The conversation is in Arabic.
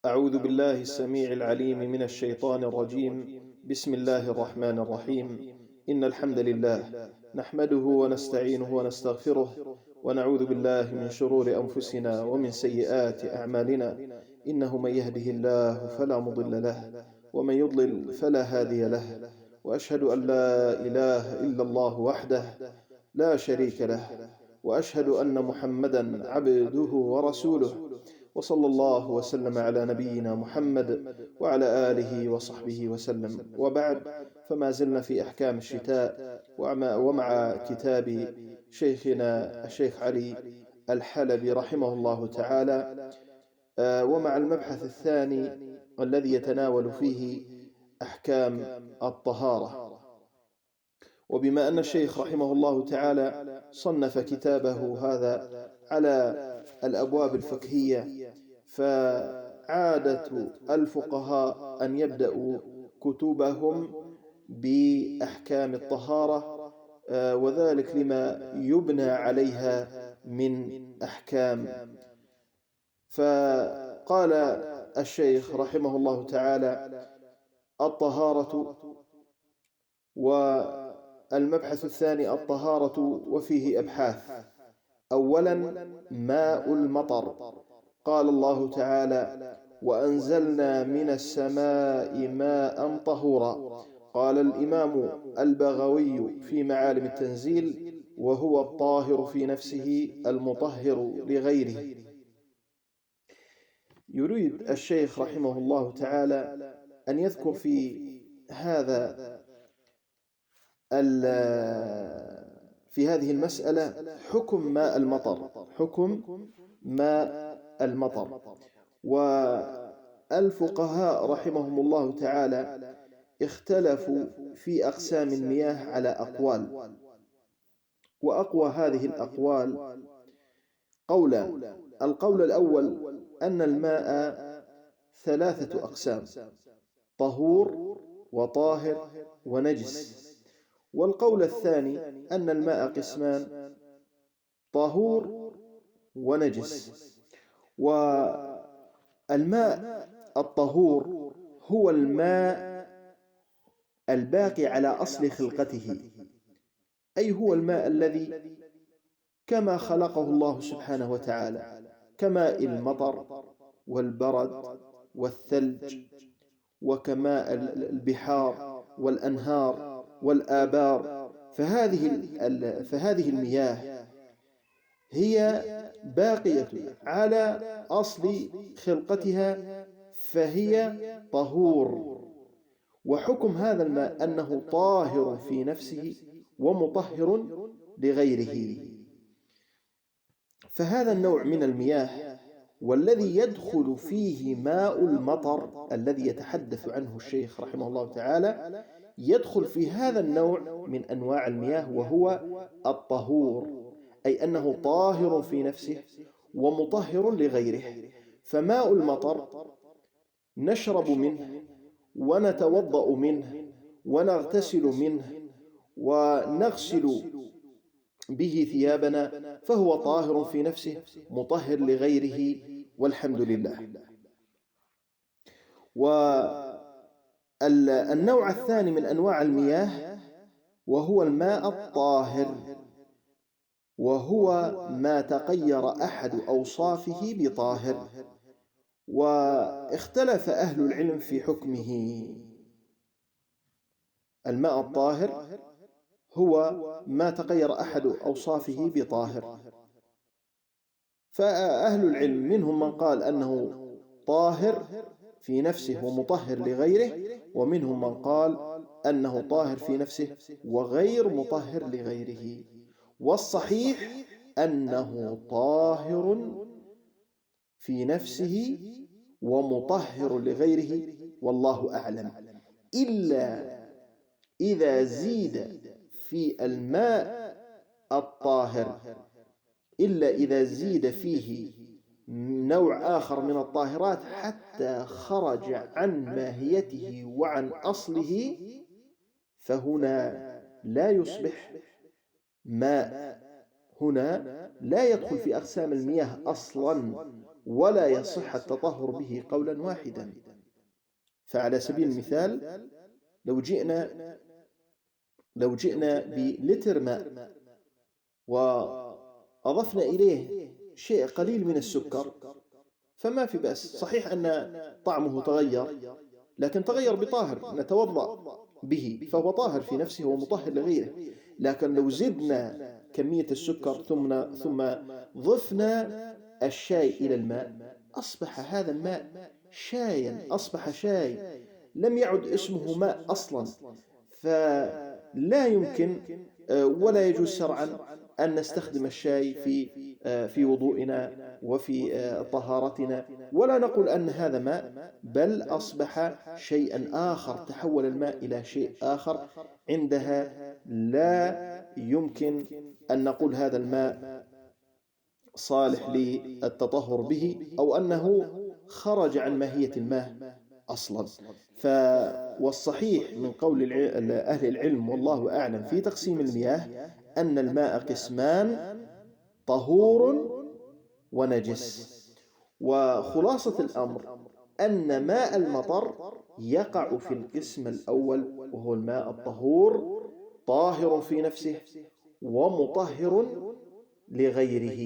أعوذ بالله السميع العليم من الشيطان الرجيم. بسم الله الرحمن الرحيم. إن الحمد لله نحمده ونستعينه ونستغفره ونعوذ بالله من شرور أنفسنا ومن سيئات أعمالنا، إنه من يهده الله فلا مضل له ومن يضلل فلا هادي له، وأشهد أن لا إله إلا الله وحده لا شريك له، وأشهد أن محمدا عبده ورسوله، وصلى الله وسلم على نبينا محمد وعلى آله وصحبه وسلم. وبعد، فما زلنا في أحكام الشتاء ومع كتاب شيخنا الشيخ علي الحلبي رحمه الله تعالى، ومع المبحث الثاني الذي يتناول فيه أحكام الطهارة. وبما أن الشيخ رحمه الله تعالى صنف كتابه هذا على الأبواب الفقهية، فعادة الفقهاء أن يبدأوا كتبهم بأحكام الطهارة، وذلك لما يبنى عليها من أحكام. فقال الشيخ رحمه الله تعالى: الطهارة. والمبحث الثاني الطهارة وفيه أبحاث. أولا، ماء المطر. قال الله تعالى: وأنزلنا من السماء ماء طهورا. قال الإمام البغوي في معالم التنزيل: وهو الطاهر في نفسه المطهر لغيره. يريد الشيخ رحمه الله تعالى أن يذكر في هذه المسألة حكم ماء المطر. والفقهاء رحمهم الله تعالى اختلفوا في أقسام المياه على أقوال، وأقوى هذه الأقوال قولان. القول الأول أن الماء ثلاثة أقسام: طهور وطاهر ونجس. والقول الثاني أن الماء قسمان: طهور ونجس. والماء الطهور هو الماء الباقي على أصل خلقته، أي هو الماء الذي كما خلقه الله سبحانه وتعالى، كماء المطر والبرد والثلج، وكماء البحار والأنهار والآبار. فهذه المياه هي باقية على أصل خلقتها، فهي طهور. وحكم هذا الماء أنه طاهر في نفسه ومطهر لغيره. فهذا النوع من المياه والذي يدخل فيه ماء المطر الذي يتحدث عنه الشيخ رحمه الله تعالى يدخل في هذا النوع من أنواع المياه، وهو الطهور، أي أنه طاهر في نفسه ومطهر لغيره. فماء المطر نشرب منه ونتوضأ منه ونغتسل منه ونغسل به ثيابنا، فهو طاهر في نفسه مطهر لغيره، والحمد لله. والنوع الثاني من أنواع المياه وهو الماء الطاهر، وهو ما تغير أحد أوصافه بطاهر. واختلف أهل العلم في حكمه. الماء الطاهر هو ما تغير أحد أوصافه بطاهر. فأهل العلم منهم من قال أنه طاهر في نفسه ومطهر لغيره، ومنهم من قال أنه طاهر في نفسه وغير مطهر لغيره. والصحيح أنه طاهر في نفسه ومطهر لغيره، والله أعلم، إلا إذا زيد في الماء الطاهر، إلا إذا زيد فيه نوع آخر من الطاهرات حتى خرج عن ماهيته وعن أصله، فهنا لا يصبح ماء، هنا لا يدخل في أقسام المياه أصلا، ولا يصح التطهر به قولا واحدا. فعلى سبيل المثال، لو جئنا بلتر ماء وأضفنا إليه شيء قليل من السكر فما في بأس. صحيح أن طعمه تغير، لكن تغير بطاهر نتوضأ به، فهو طاهر في نفسه ومطهر لغيره. لكن لو زدنا كمية السكر ثم ضفنا الشاي إلى الماء، أصبح هذا الماء شايا، أصبح شاي، لم يعد اسمه ماء أصلا. فلا يمكن ولا يجوز شرعا أن نستخدم الشاي في وضوئنا وفي طهارتنا، ولا نقول أن هذا ماء، بل أصبح شيئا آخر، تحول الماء إلى شيء آخر. عندها لا يمكن أن نقول هذا الماء صالح للتطهر به، أو أنه خرج عن ماهية الماء أصلا. والصحيح من قول أهل العلم والله أعلم في تقسيم المياه أن الماء قسمان: طهور ونجس. وخلاصة الأمر أن ماء المطر يقع في القسم الأول، وهو الماء الطهور، طاهر في نفسه ومطهر لغيره.